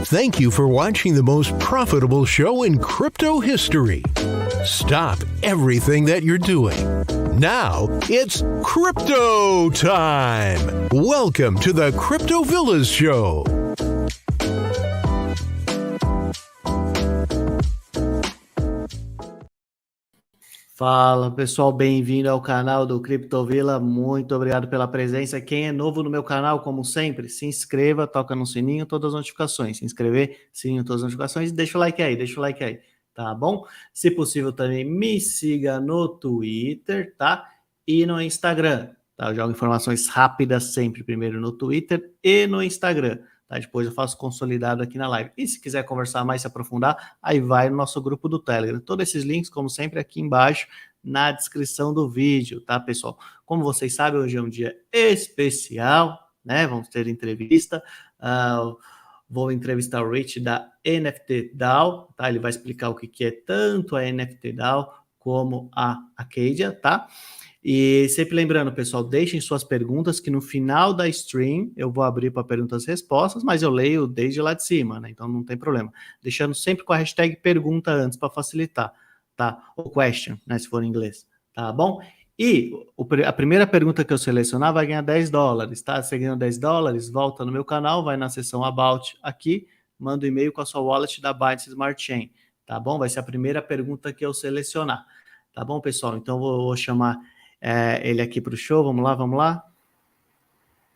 Thank you for watching the most profitable show in crypto history. Stop everything that you're doing. Now it's crypto time. Welcome to the Crypto Villas Show. Fala pessoal, bem-vindo ao canal do Crypto Villa, muito obrigado pela presença. Quem é novo no meu canal, como sempre, se inscreva, toca no sininho, todas as notificações, se inscrever, sininho, todas as notificações, e deixa o like aí, tá bom? Se possível também me siga no Twitter, tá? E no Instagram, tá? Eu jogo informações rápidas sempre, primeiro no Twitter e no Instagram. Tá, depois eu faço consolidado aqui na live. E se quiser conversar mais, se aprofundar, aí vai no nosso grupo do Telegram. Todos esses links, como sempre, aqui embaixo na descrição do vídeo, tá, pessoal? Como vocês sabem, hoje é um dia especial, né? Vamos ter entrevista. Vou entrevistar o Rich da NFT DAO, tá? Ele vai explicar o que é tanto a NFT DAO como a AKKADIA, tá? E sempre lembrando, pessoal, deixem suas perguntas, que no final da stream eu vou abrir para perguntas e respostas, mas eu leio desde lá de cima, né? Então não tem problema. Deixando sempre com a hashtag pergunta antes para facilitar, tá? Ou question, né? Se for em inglês, tá bom? E a primeira pergunta que eu selecionar vai ganhar $10, tá? Você ganhou $10, volta no meu canal, vai na seção About aqui, manda um e-mail com a sua wallet da Binance Smart Chain, tá bom? Vai ser a primeira pergunta que eu selecionar, tá bom, pessoal? Então vou chamar ele aqui para o show. Vamos lá.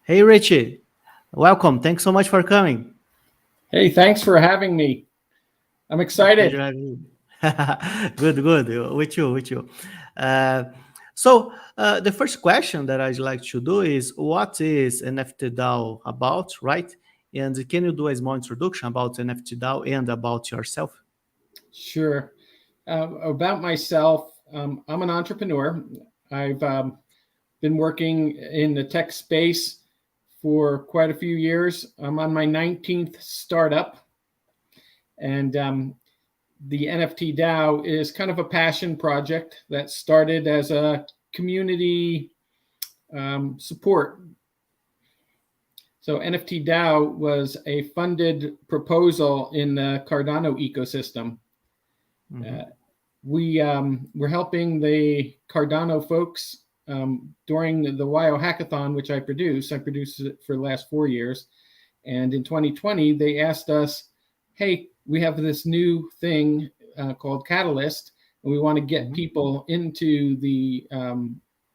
Hey, Richie. Welcome. Thanks so much for coming. Hey, thanks for having me. I'm excited. Good. With you. So the first question that I'd like to do is, what is NFT DAO about, right? And can you do a small introduction about NFT DAO and about yourself? Sure. About myself, I'm an entrepreneur. I've been working in the tech space for quite a few years. I'm on my 19th startup, and the NFT DAO is kind of a passion project that started as a community support. So NFT DAO was a funded proposal in the Cardano ecosystem. Mm-hmm. We're helping the Cardano folks during the WIO hackathon, which I produced it for the last 4 years. And in 2020, they asked us, hey, we have this new thing called Catalyst, and we want to get people into the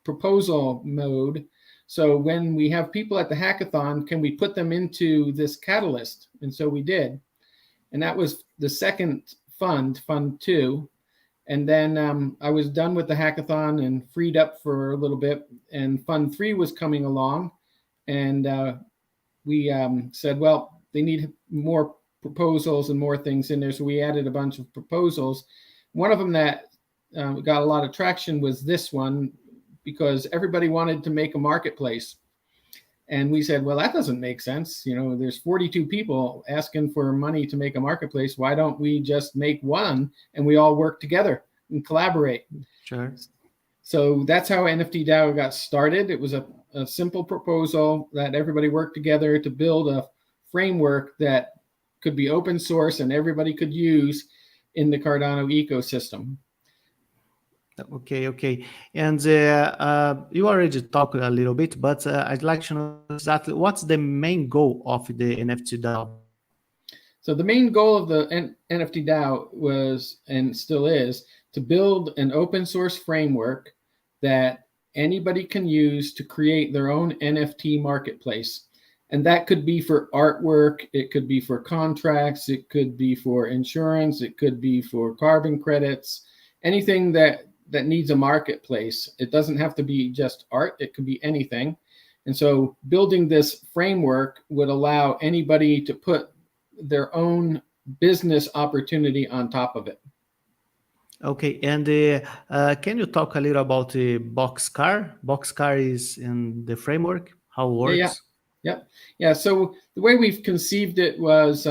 proposal mode. So when we have people at the hackathon, can we put them into this Catalyst? And so we did. And that was the second Fund 2. And then I was done with the hackathon and freed up for a little bit, and Fund 3 was coming along, and we said, well, they need more proposals and more things in there. So we added a bunch of proposals. One of them that got a lot of traction was this one, because everybody wanted to make a marketplace. And we said, well, that doesn't make sense. You know, there's 42 people asking for money to make a marketplace. Why don't we just make one and we all work together and collaborate? Sure. So that's how NFT DAO got started. It was a simple proposal that everybody worked together to build a framework that could be open source and everybody could use in the Cardano ecosystem. Okay. And you already talked a little bit, but I'd like to know exactly what's the main goal of the NFT DAO? So the main goal of the NFT DAO was, and still is, to build an open source framework that anybody can use to create their own NFT marketplace. And that could be for artwork, it could be for contracts, it could be for insurance, it could be for carbon credits, anything that needs a marketplace. It doesn't have to be just art, it could be anything. And so building this framework would allow anybody to put their own business opportunity on top of it. Okay, and can you talk a little about the Boxcar? Boxcar is in the framework, how it works? Yeah. So the way we've conceived it was,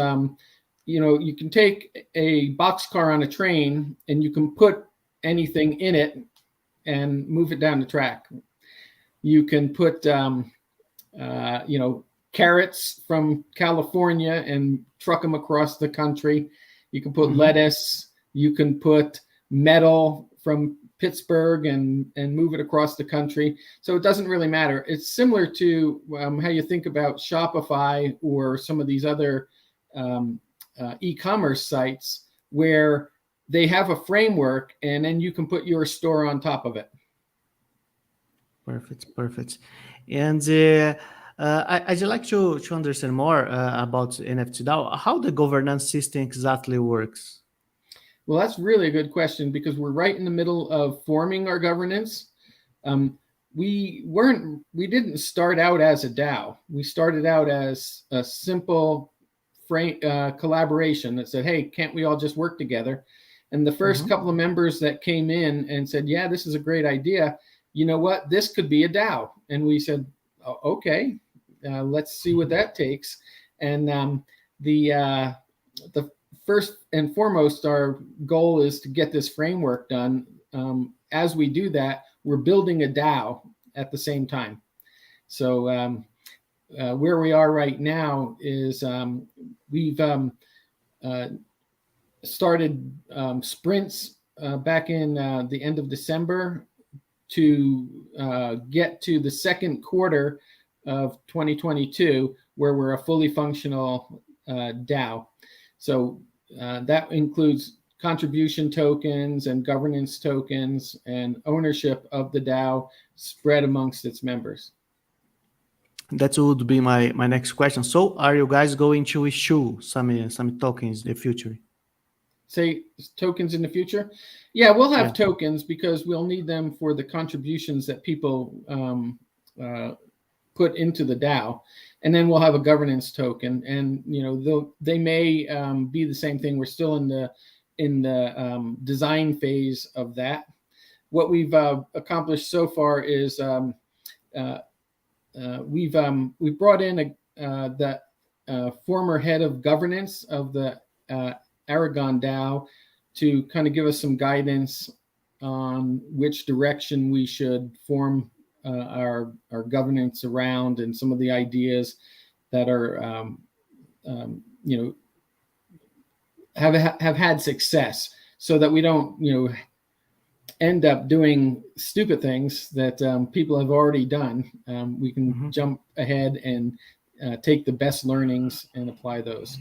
you can take a boxcar on a train and you can put anything in it and move it down the track. You can put, carrots from California and truck them across the country. You can put lettuce. You can put metal from Pittsburgh and move it across the country. So it doesn't really matter. It's similar to how you think about Shopify or some of these other e-commerce sites where they have a framework and then you can put your store on top of it. Perfect. And I'd like to understand more about NFT DAO, how the governance system exactly works. Well, that's really a good question because we're right in the middle of forming our governance. We didn't start out as a DAO. We started out as a simple collaboration that said, hey, can't we all just work together? And the first couple of members that came in and said, yeah, this is a great idea. You know what? This could be a DAO. And we said, okay, let's see what that takes. And the first and foremost, our goal is to get this framework done. As we do that, we're building a DAO at the same time. So where we are right now is we've started sprints back in the end of December to get to the second quarter of 2022, where we're a fully functional DAO. So that includes contribution tokens and governance tokens and ownership of the DAO spread amongst its members. That would be my next question. So are you guys going to issue some tokens in the future? Say tokens in the future? Yeah, we'll have tokens because we'll need them for the contributions that people put into the DAO. And then we'll have a governance token, and they may be the same thing. We're still in the design phase of that. What we've accomplished so far is we've brought in the former head of governance of the Aragon DAO to kind of give us some guidance on which direction we should form our governance around, and some of the ideas that are have had success, so that we don't end up doing stupid things that people have already done. We can jump ahead and take the best learnings and apply those.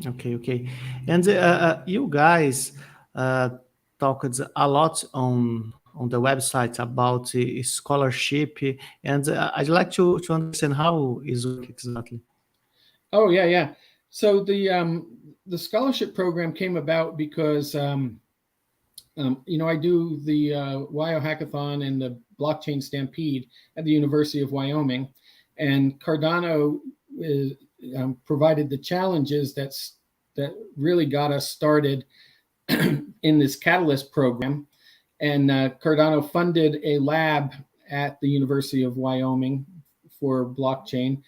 Okay. And you guys talked a lot on the website about scholarship, and I'd like to understand how is it exactly. Oh yeah. So the scholarship program came about because I do the WYO Hackathon and the Blockchain Stampede at the University of Wyoming, and Cardano provided the challenges that really got us started in this Catalyst program. And Cardano funded a lab at the University of Wyoming for blockchain,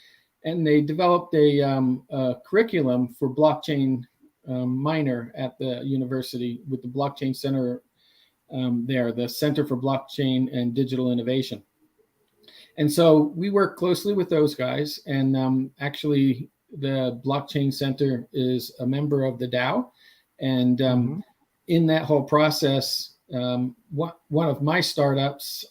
and they developed a curriculum for blockchain minor at the university with the Blockchain Center there, the Center for Blockchain and Digital Innovation. And so we work closely with those guys, and actually the Blockchain Center is a member of the DAO. And in that whole process, one of my startups,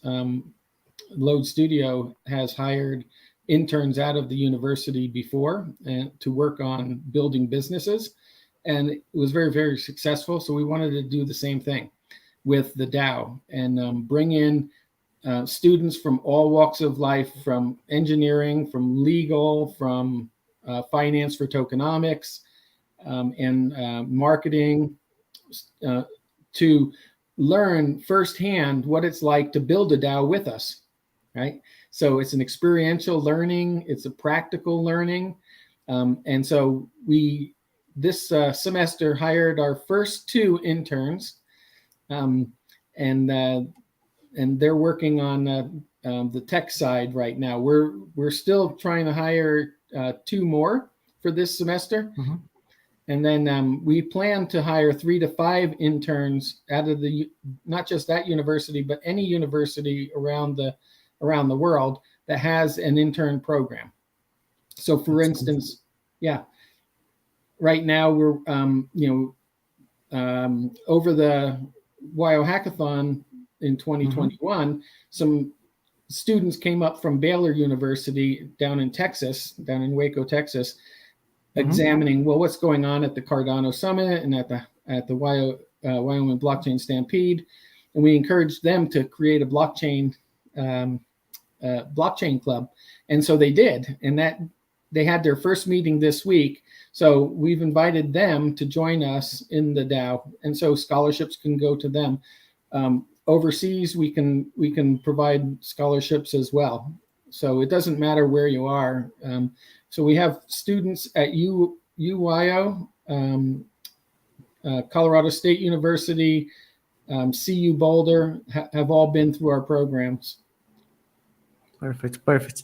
Load Studio, has hired interns out of the university before and to work on building businesses, and it was very, very successful. So we wanted to do the same thing with the DAO and bring in students from all walks of life, from engineering, from legal, from finance for tokenomics, and marketing, to learn firsthand what it's like to build a DAO with us, right? So it's an experiential learning, it's a practical learning. And so we, this semester, hired our first 2 interns, and they're working on the tech side right now. We're still trying to hire 2 more for this semester. And then we plan to hire 3 to 5 interns out of not just that university, but any university around the world that has an intern program. So for instance, yeah, right now we're, over the WYO Hackathon in 2021, some students came up from Baylor University down in Texas, down in Waco, Texas, examining, well, what's going on at the Cardano Summit and at the Wyoming Blockchain Stampede. And we encouraged them to create a blockchain club. And so they did, and that they had their first meeting this week. So we've invited them to join us in the DAO. And so scholarships can go to them. Overseas, we can provide scholarships as well. So it doesn't matter where you are. So we have students at UYO, Colorado State University, CU Boulder, have all been through our programs. Perfect.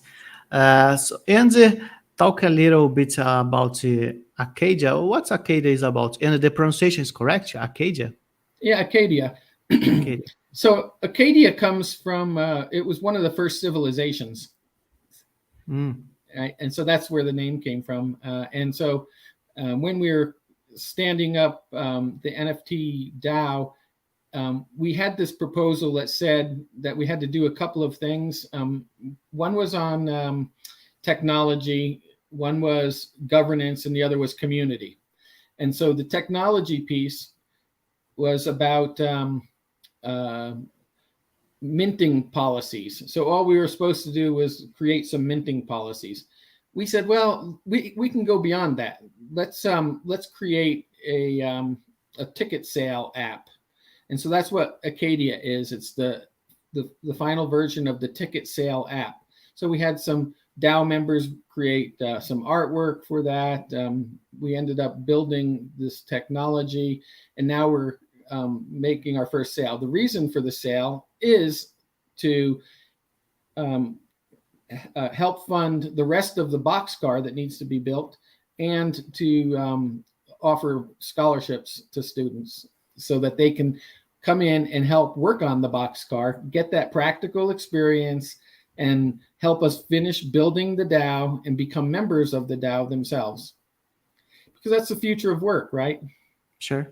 Talk a little bit about AKKADIA. What's AKKADIA is about? And the pronunciation is correct? AKKADIA? Yeah, AKKADIA. So AKKADIA comes from, it was one of the first civilizations. Right? And so that's where the name came from. And so when we were standing up the NFT DAO, we had this proposal that said that we had to do a couple of things. One was on technology, one was governance, and the other was community. And so the technology piece was about minting policies. So all we were supposed to do was create some minting policies. We said, well, we can go beyond that. Let's create a ticket sale app. And so that's what AKKADIA is. It's the final version of the ticket sale app. So we had some DAO members create some artwork for that. We ended up building this technology, and now we're making our first sale. The reason for the sale is to help fund the rest of the boxcar that needs to be built, and to offer scholarships to students so that they can come in and help work on the boxcar, get that practical experience, and help us finish building the DAO and become members of the DAO themselves. Because that's the future of work, right? Sure,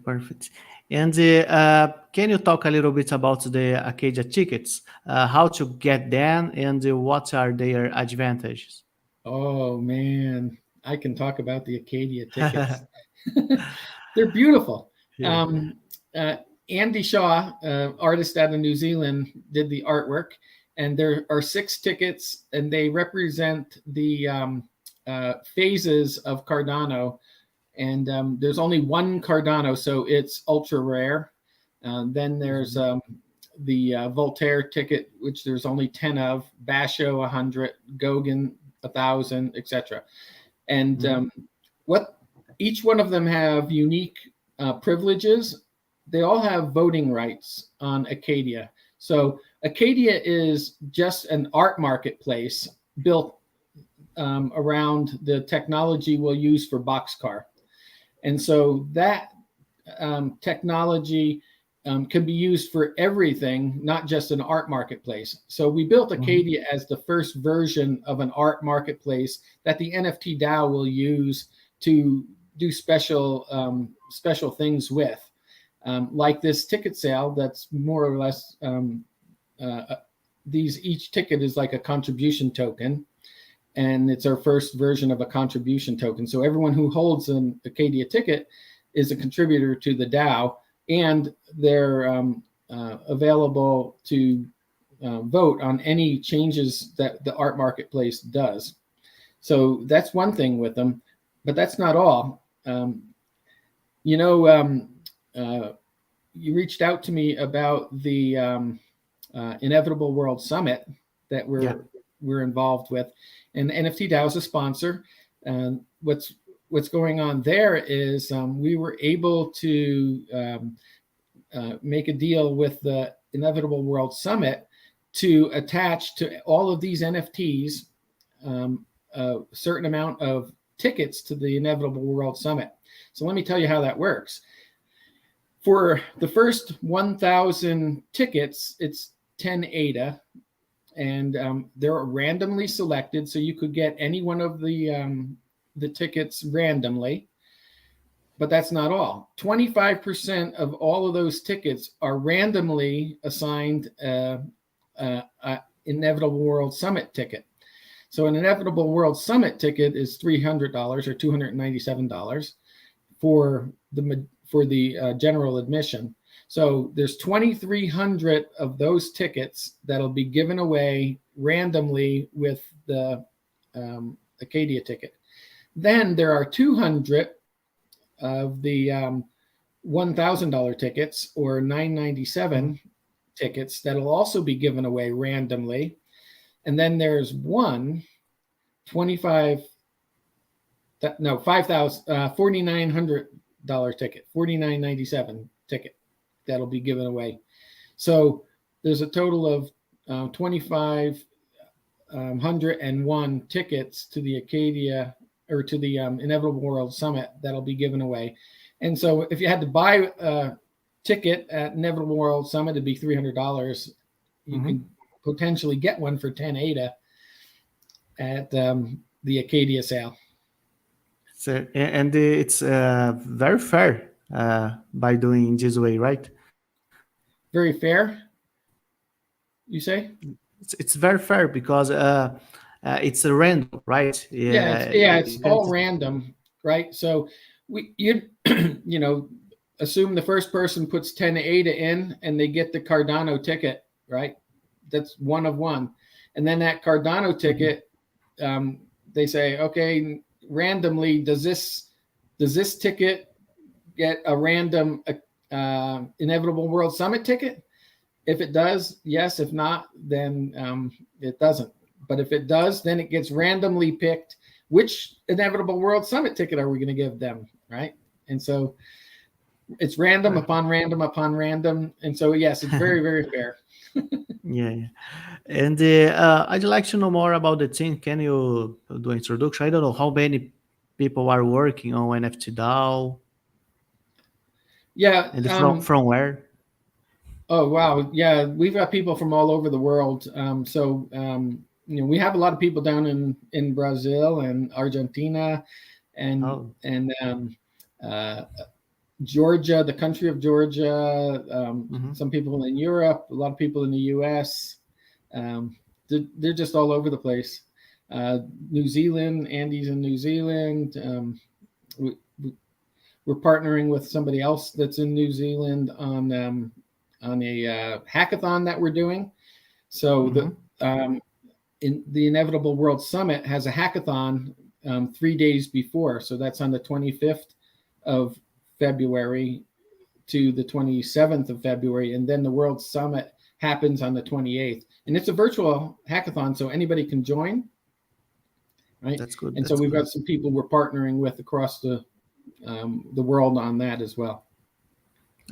perfect. And can you talk a little bit about the AKKADIA tickets, how to get them, and what are their advantages? Oh man, I can talk about the AKKADIA tickets. They're beautiful. Yeah. Andy Shaw, artist out of New Zealand, did the artwork, and there are 6 tickets, and they represent the phases of Cardano. And there's only one Cardano, so it's ultra rare. Then there's the Voltaire ticket, which there's only 10 of, Basho 100, Gauguin 1,000, etc. And what each one of them have unique privileges. They all have voting rights on AKKADIA. So AKKADIA is just an art marketplace built around the technology we'll use for Boxcar. And so that technology can be used for everything, not just an art marketplace. So we built AKKADIA as the first version of an art marketplace that the NFT DAO will use to do special things with. Like this ticket sale, that's more or less, each ticket is like a contribution token. And it's our first version of a contribution token. So everyone who holds an AKKADIA ticket is a contributor to the DAO, and they're available to vote on any changes that the art marketplace does. So that's one thing with them, but that's not all. You reached out to me about the Inevitable World Summit that we're involved with, and NFT DAO is a sponsor. What's going on there is we were able to make a deal with the Inevitable World Summit to attach to all of these NFTs a certain amount of tickets to the Inevitable World Summit. So let me tell you how that works. For the first 1,000 tickets, it's 10 ADA. and they're randomly selected. So you could get any one of the tickets randomly. But that's not all. 25% of all of those tickets are randomly assigned Inevitable World Summit ticket. So an Inevitable World Summit ticket is $300 or $297 for the general admission. So there's 2,300 of those tickets that'll be given away randomly with the AKKADIA ticket. Then there are 200 of the $1,000 tickets or $997 tickets that'll also be given away randomly. And then there's one $4,900 ticket, $4,997 ticket that'll be given away. So there's a total of 2,501 tickets to the AKKADIA or to the Inevitable World Summit that'll be given away. And so if you had to buy a ticket at Inevitable World Summit, it'd be $300. You can potentially get one for 10 ADA at the AKKADIA sale. So, and it's very fair by doing this way, right? Very fair, you say? It's very fair because it's a random, right? It's all random, right? So you assume the first person puts 10 ADA in and they get the Cardano ticket, right? That's one of one. And then that Cardano ticket, they say, okay, randomly, does this ticket get a random Inevitable World Summit ticket? If it does, yes. If not, then it doesn't. But if it does, then it gets randomly picked. Which Inevitable World Summit ticket are we going to give them, right? And so it's random upon random upon random. And so, yes, it's very, very fair. Yeah. And I'd like to know more about the team. Can you do an introduction? I don't know how many people are working on NFT DAO. Yeah. And from where? Oh, wow. Yeah, we've got people from all over the world. We have a lot of people down in Brazil and Argentina and Georgia, the country of Georgia, some people in Europe, a lot of people in the US. They're just all over the place. New Zealand, Andy's in New Zealand. We're partnering with somebody else that's in New Zealand on a hackathon that we're doing. So in the Inevitable World Summit has a hackathon 3 days before. So that's on the 25th of February to the 27th of February. And then the World Summit happens on the 28th. And it's a virtual hackathon, so anybody can join. Right. That's good. And so we've got some people we're partnering with across the world on that as well.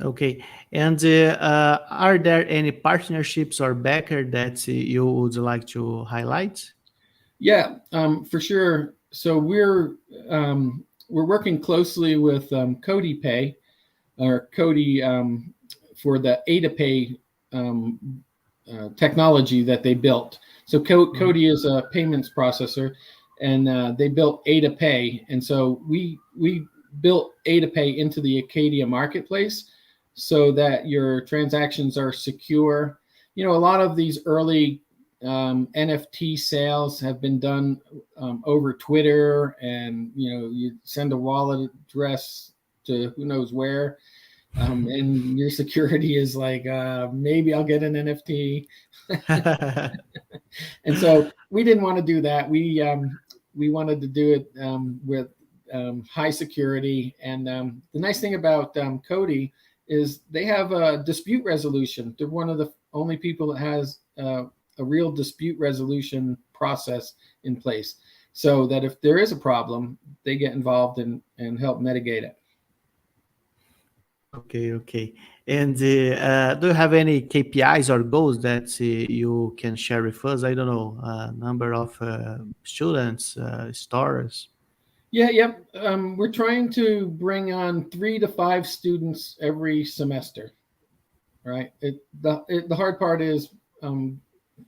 Okay. And are there any partnerships or backer that you would like to highlight? Yeah, for sure. So we're working closely with Cody Pay or Cody for the ADA Pay technology that they built. So Cody is a payments processor, and they built ADA Pay. And so we built ADA Pay into the AKKADIA marketplace so that your transactions are secure. A lot of these early NFT sales have been done over Twitter, and you send a wallet address to who knows where, and your security is like maybe I'll get an NFT. And so we didn't want to do that. We wanted to do it with high security. And the nice thing about Cody is they have a dispute resolution. They're one of the only people that has a real dispute resolution process in place, so that if there is a problem, they get involved and help mitigate it. Okay. And do you have any KPIs or goals that you can share with us? I don't know, number of students, stars. Yeah. We're trying to bring on 3 to 5 students every semester. Right. The hard part is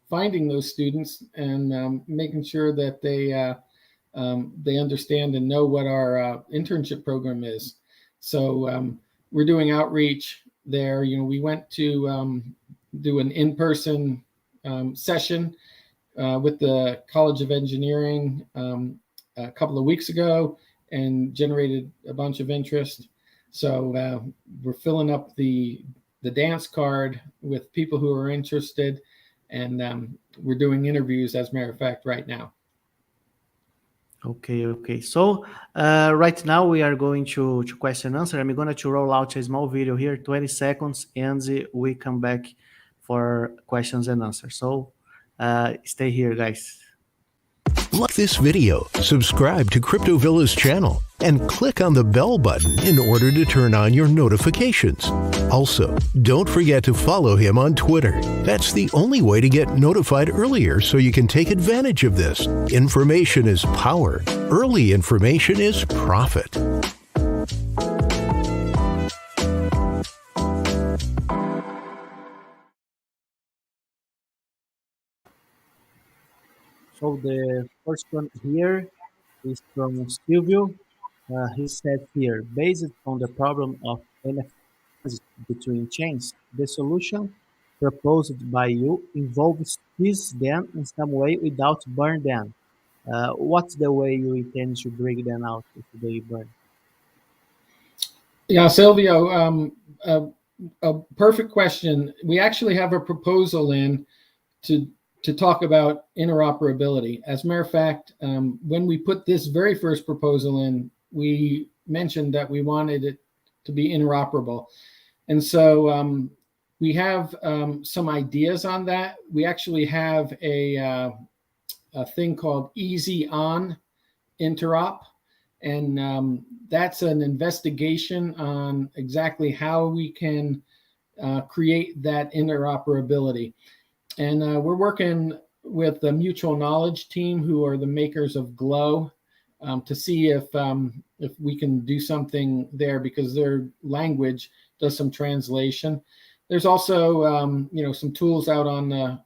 finding those students and making sure that they understand and know what our internship program is. So we're doing outreach there. You know, we went to do an in-person session with the College of Engineering a couple of weeks ago and generated a bunch of interest. So we're filling up the dance card with people who are interested, and we're doing interviews, as a matter of fact, right now. Okay. So right now we are going to question and answer. I'm going to roll out a small video here, 20 seconds, and we come back for questions and answers. So stay here, guys. Like this video, subscribe to CryptoVilla's channel, and click on the bell button in order to turn on your notifications. Also, don't forget to follow him on Twitter. That's the only way to get notified earlier so you can take advantage of this. Information is power. Early information is profit. So the first one here is from Silvio. He said here, based on the problem of NFTs between chains, the solution proposed by you involves seize them in some way without burn them. What's the way you intend to break them out if they burn? Yeah, Silvio, a perfect question. We actually have a proposal in to talk about interoperability. As a matter of fact, when we put this very first proposal in, we mentioned that we wanted it to be interoperable. And so we have some ideas on that. We actually have a thing called Easy On Interop. And that's an investigation on exactly how we can create that interoperability. And we're working with the Mutual Knowledge team, who are the makers of Glow, to see if we can do something there, because their language does some translation. There's also some tools out on the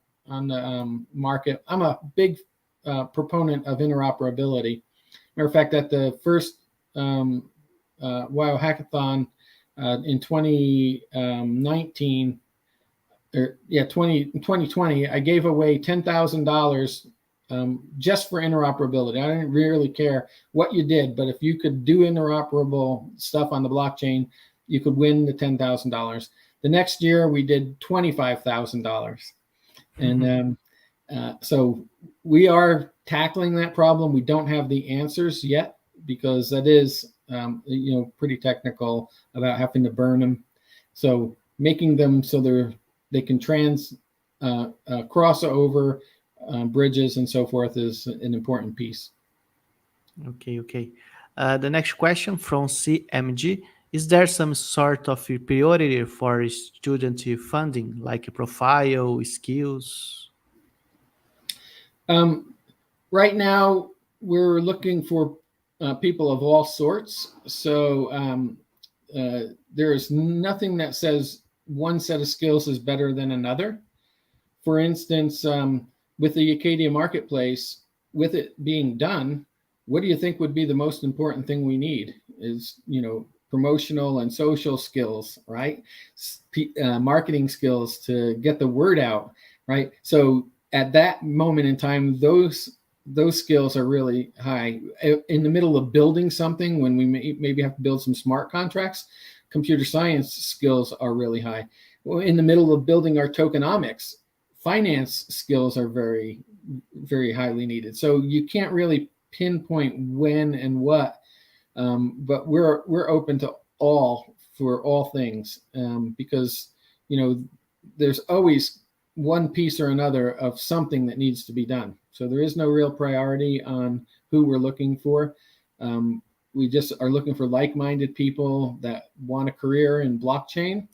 market. I'm a big proponent of interoperability. Matter of fact, at the first WIO Hackathon in 2019. 2020, I gave away $10,000 just for interoperability. I didn't really care what you did, but if you could do interoperable stuff on the blockchain, you could win the $10,000. The next year, we did $25,000. And so we are tackling that problem. We don't have the answers yet, because that is pretty technical about having to burn them. So making them so they can cross over bridges and so forth is an important piece. Okay. The next question from CMG. Is there some sort of priority for student funding, like profile, skills? Right now, we're looking for people of all sorts. So there is nothing that says one set of skills is better than another. For instance, with the Arcadia Marketplace, with it being done, what do you think would be the most important thing we need? Is, promotional and social skills, right? Marketing skills to get the word out, right? So at that moment in time, those skills are really high. In the middle of building something, when we maybe have to build some smart contracts, computer science skills are really high. Well, in the middle of building our tokenomics, finance skills are very, very highly needed. So you can't really pinpoint when and what, but we're open to all for all things, because there's always one piece or another of something that needs to be done. So there is no real priority on who we're looking for. We just are looking for like-minded people that want a career in blockchain,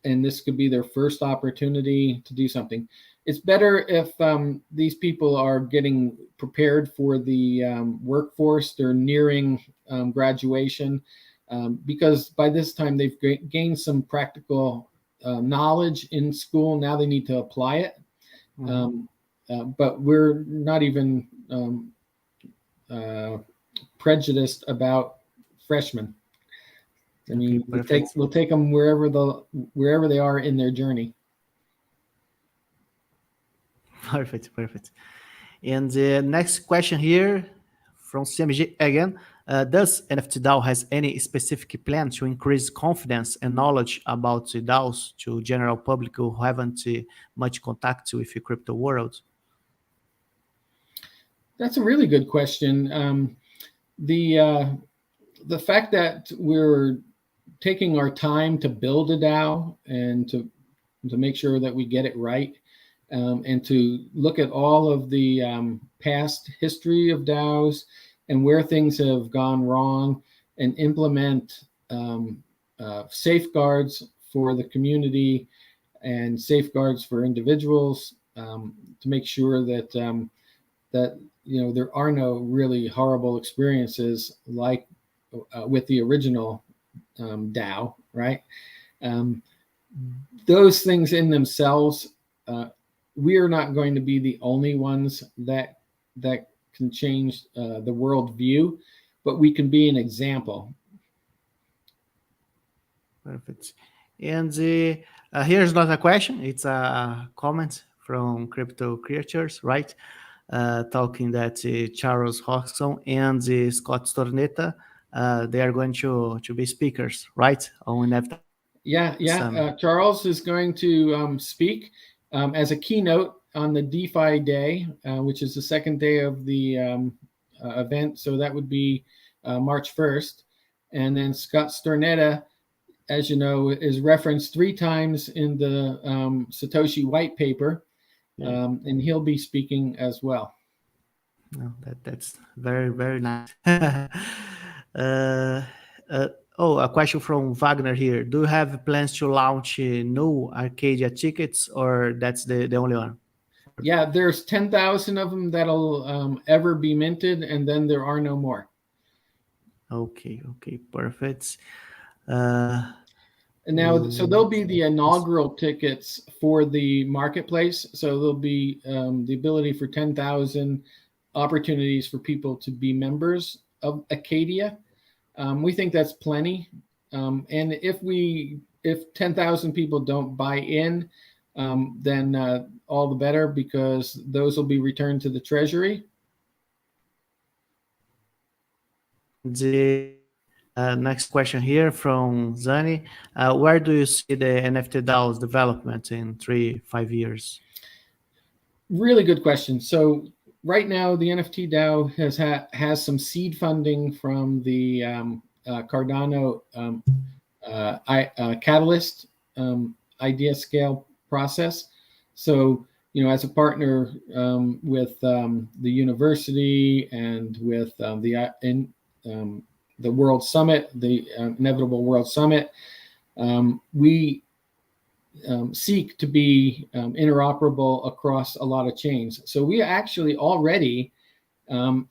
and this could be their first opportunity to do something. It's better if these people are getting prepared for the workforce. They're nearing graduation, because by this time they've gained some practical knowledge in school. Now they need to apply it. But we're not even prejudiced about freshmen. I mean, we'll take them wherever they are in their journey. Perfect. And the next question here from CMG again. Does NFT DAO has any specific plan to increase confidence and knowledge about the DAOs to general public who haven't much contact with the crypto world? That's a really good question. The fact that we're taking our time to build a DAO and to make sure that we get it right, and to look at all of the past history of DAOs and where things have gone wrong, and implement safeguards for the community and safeguards for individuals, to make sure that that there are no really horrible experiences like with the original DAO, right? Those things in themselves, we are not going to be the only ones that can change the world view, but we can be an example. Perfect. And here's not a question, it's a comment from Crypto Creatures, right? Talking that Charles Hodgson and Scott Stornetta, they are going to be speakers, right? On NFT. Yeah. Charles is going to speak as a keynote on the DeFi day, which is the second day of the event. So that would be March 1st. And then Scott Stornetta, as you know, is referenced 3 times in the Satoshi white paper, and he'll be speaking as well. No, that's very, very nice. A question from Wagner here. Do you have plans to launch new Arcadia tickets, or that's the only one? Yeah, there's 10,000 of them that'll ever be minted, and then there are no more. Okay, perfect. And now, so they'll be the inaugural tickets for the marketplace. So there'll be the ability for 10,000 opportunities for people to be members of AKKADIA. We think that's plenty. And if 10,000 people don't buy in, then all the better, because those will be returned to the treasury. The next question here from Zani. Where do you see the NFT DAO's development in 3-5 years? Really good question. So right now, the NFT DAO has some seed funding from the Cardano Catalyst idea scale process. So, as a partner with the university and with the World Summit, the Inevitable World Summit, we seek to be interoperable across a lot of chains. So we actually already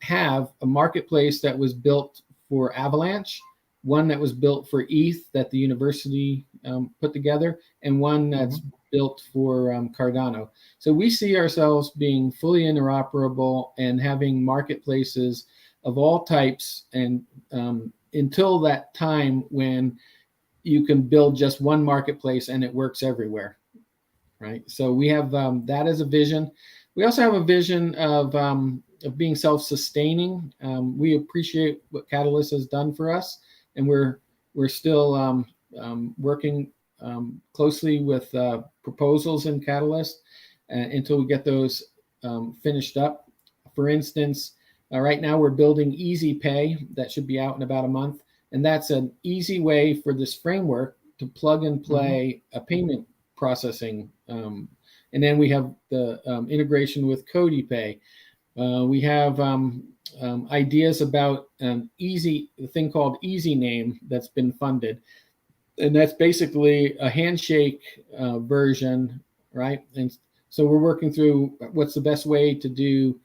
have a marketplace that was built for Avalanche, one that was built for ETH that the university put together, and one that's built for Cardano. So we see ourselves being fully interoperable and having marketplaces of all types, and until that time when you can build just one marketplace and it works everywhere, right? So we have that as a vision. We also have a vision of being self-sustaining. We appreciate what Catalyst has done for us, and we're still working closely with proposals in Catalyst until we get those finished up. For instance, right now we're building Easy Pay that should be out in about a month. And that's an easy way for this framework to plug and play a payment processing. And then we have the integration with Cody Pay. We have ideas about a thing called Easy Name that's been funded. And that's basically a handshake version, right? And so we're working through what's the best way to do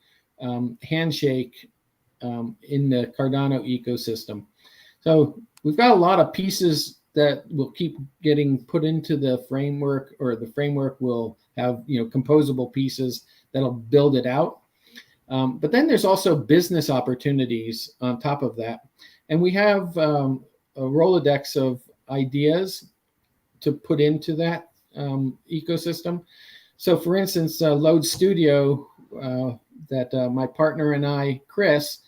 handshake in the Cardano ecosystem. So we've got a lot of pieces that will keep getting put into the framework, or the framework will have, composable pieces that'll build it out. But then there's also business opportunities on top of that. And we have a Rolodex of ideas to put into that ecosystem. So for instance, Load Studio, that my partner and I, Chris,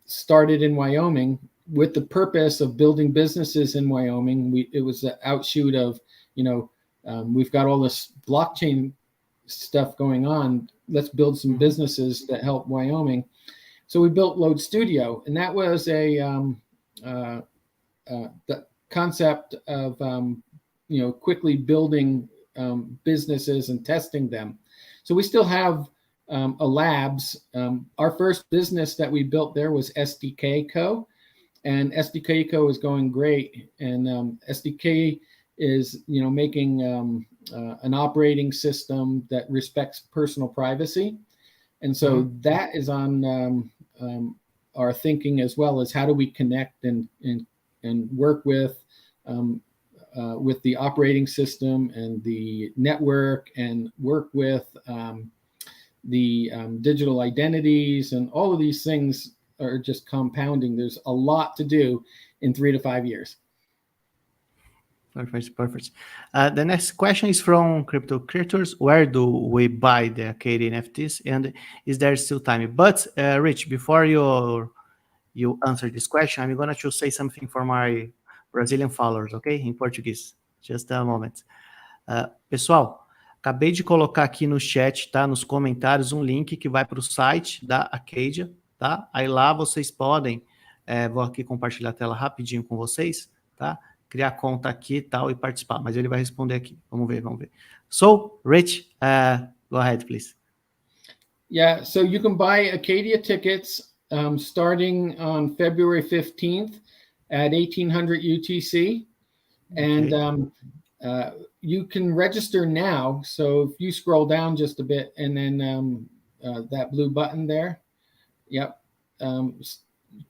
started in Wyoming with the purpose of building businesses in Wyoming. It was an outshoot of, we've got all this blockchain stuff going on. Let's build some businesses that help Wyoming. So we built Load Studio, and that was the concept of quickly building businesses and testing them. So we still have a labs. Our first business that we built there was SDK Co, and SDK Co is going great. And SDK is making an operating system that respects personal privacy, and so that is on our thinking, as well as how do we connect and work with the operating system and the network, and work with the digital identities, and all of these things are just compounding. There's a lot to do in 3 to 5 years. Perfect. The next question is from Crypto Creators. Where do we buy the AKKADIA NFTs, and is there still time? But Rich, before you answer this question, I'm going to say something for my Brazilian followers, okay? Em português. Just a moment. Pessoal, acabei de colocar aqui no chat, tá? Nos comentários, um link que vai para o site da AKKADIA, tá? Aí lá vocês podem, vou aqui compartilhar a tela rapidinho com vocês, tá? Criar conta aqui e tal e participar, mas ele vai responder aqui. Vamos ver. So, Rich, go ahead, please. Yeah, so you can buy AKKADIA tickets starting on February 15th at 1800 UTC. And you can register now. So if you scroll down just a bit, and then that blue button there,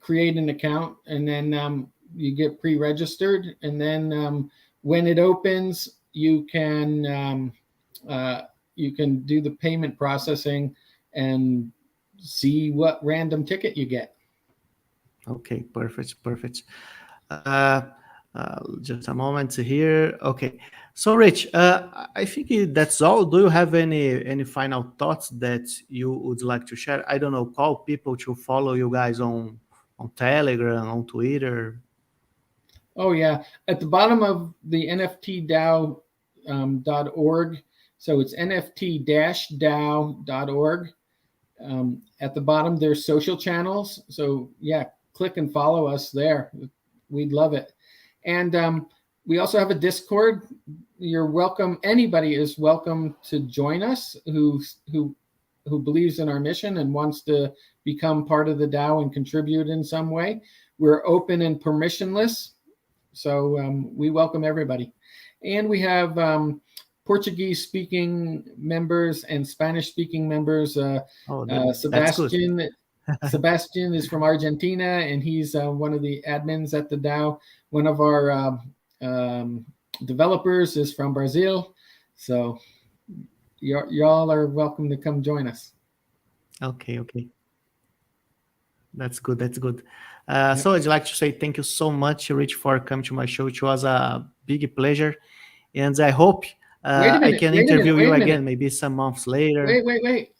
create an account, and then you get pre-registered, and then when it opens, you can do the payment processing and see what random ticket you get. Okay, perfect. Just a moment here. Okay, so Rich, I think that's all. Do you have any final thoughts that you would like to share? I don't know, call people to follow you guys on Telegram, on Twitter. Oh yeah, at the bottom of the NFT-DAO .org, so it's NFT-DAO.org. At the bottom, there's social channels. So yeah, click and follow us there. We'd love it. And we also have a Discord. You're welcome. Anybody is welcome to join us who believes in our mission and wants to become part of the DAO and contribute in some way. We're open and permissionless. So we welcome everybody. And we have Portuguese-speaking members and Spanish-speaking members. Sebastian Sebastian is from Argentina, and he's one of the admins at the DAO. One of our developers is from Brazil. So y'all are welcome to come join us. Okay. That's good. So I'd like to say thank you so much, Rich, for coming to my show. It was a big pleasure, and I hope I can interview you again, maybe some months later. Wait.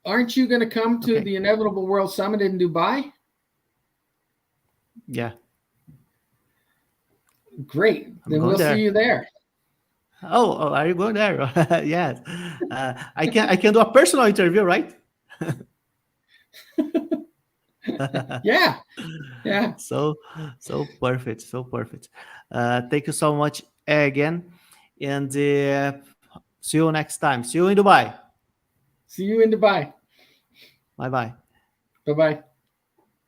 Aren't you going to come to the Inevitable World Summit in Dubai? Yeah. Great. Then we'll see you there. Oh, are you going there? Yes. I can do a personal interview, right? Yeah. So perfect. Thank you so much again, and see you next time. See you in Dubai. See you in Dubai. Bye. Bye-bye.